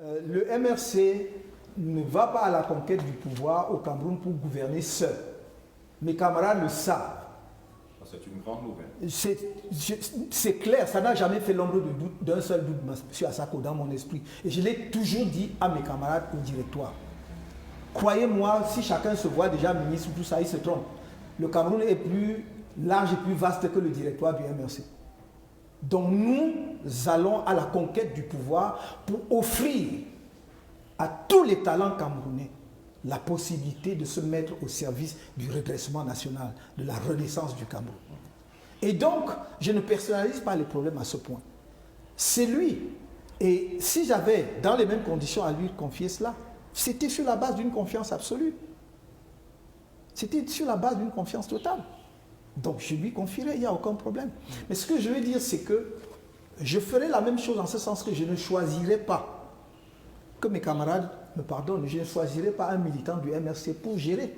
Le MRC ne va pas à la conquête du pouvoir au Cameroun pour gouverner seul. Mes camarades le savent. C'est une grande nouvelle. C'est clair, ça n'a jamais fait l'ombre de doute, d'un seul doute, M. Assako, dans mon esprit. Et je l'ai toujours dit à mes camarades au directoire. Croyez-moi, si chacun se voit déjà ministre, tout ça, il se trompe. Le Cameroun est plus large et plus vaste que le directoire du MRC. Donc nous allons à la conquête du pouvoir pour offrir à tous les talents camerounais la possibilité de se mettre au service du redressement national, de la renaissance du Cameroun. Et donc, je ne personnalise pas les problèmes à ce point. C'est lui. Et si j'avais, dans les mêmes conditions, à lui confier cela, c'était sur la base d'une confiance absolue. C'était sur la base d'une confiance totale. Donc, je lui confierai, il n'y a aucun problème. Mais ce que je veux dire, c'est que je ferai la même chose en ce sens que je ne choisirai pas, que mes camarades me pardonnent, je ne choisirai pas un militant du MRC pour gérer.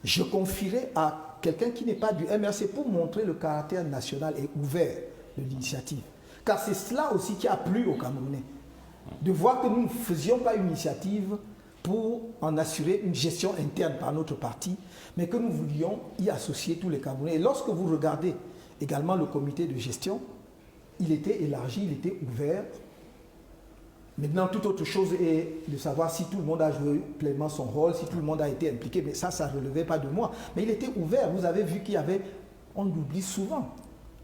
Je confierai à quelqu'un qui n'est pas du MRC pour montrer le caractère national et ouvert de l'initiative. Car c'est cela aussi qui a plu aux Camerounais. De voir que nous ne faisions pas une initiative pour en assurer une gestion interne par notre parti, mais que nous voulions y associer tous les Camerounais. Et lorsque vous regardez également le comité de gestion, il était élargi, il était ouvert. Maintenant, toute autre chose est de savoir si tout le monde a joué pleinement son rôle, si tout le monde a été impliqué. Mais ça ne relevait pas de moi. Mais il était ouvert. Vous avez vu qu'il y avait, on l'oublie souvent,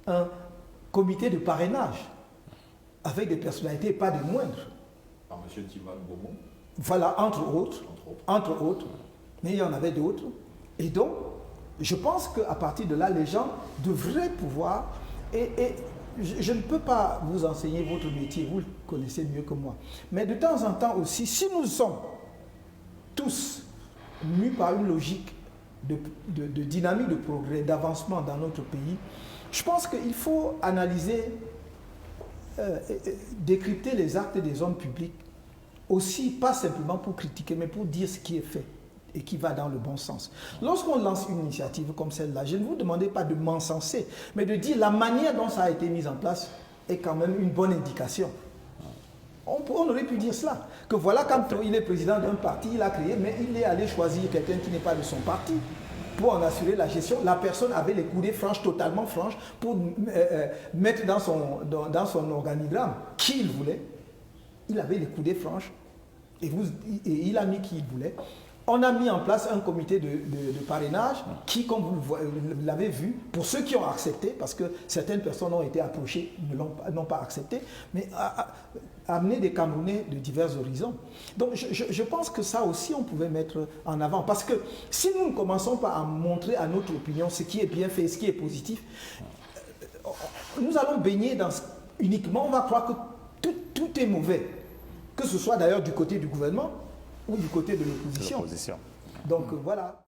un comité de parrainage avec des personnalités pas des moindres. Par M. Tival Beaumont. Voilà, entre autres. Mais il y en avait d'autres. Et donc, je pense qu'à partir de là, les gens devraient pouvoir... Et je ne peux pas vous enseigner votre métier, vous le connaissez mieux que moi. Mais de temps en temps aussi, si nous sommes tous mus par une logique de dynamique de progrès, d'avancement dans notre pays, je pense qu'il faut analyser, décrypter les actes des hommes publics, aussi pas simplement pour critiquer, mais pour dire ce qui est fait et qui va dans le bon sens. Lorsqu'on lance une initiative comme celle-là, je ne vous demandais pas de m'encenser, mais de dire la manière dont ça a été mis en place est quand même une bonne indication. On aurait pu dire cela, que voilà, quand il est président d'un parti, il a créé, mais il est allé choisir quelqu'un qui n'est pas de son parti pour en assurer la gestion. La personne avait les coudées franches, totalement franches, pour mettre dans son organigramme qui il voulait. Il avait les coudées franches et il a mis qui il voulait. On a mis en place un comité de parrainage qui, comme vous l'avez vu, pour ceux qui ont accepté, parce que certaines personnes ont été approchées, n'ont pas accepté, mais a amené des Camerounais de divers horizons. Donc je pense que ça aussi on pouvait mettre en avant, parce que si nous ne commençons pas à montrer à notre opinion ce qui est bien fait, ce qui est positif, nous allons baigner dans uniquement, on va croire que tout est mauvais, que ce soit d'ailleurs du côté du gouvernement ou du côté de l'opposition. Donc voilà.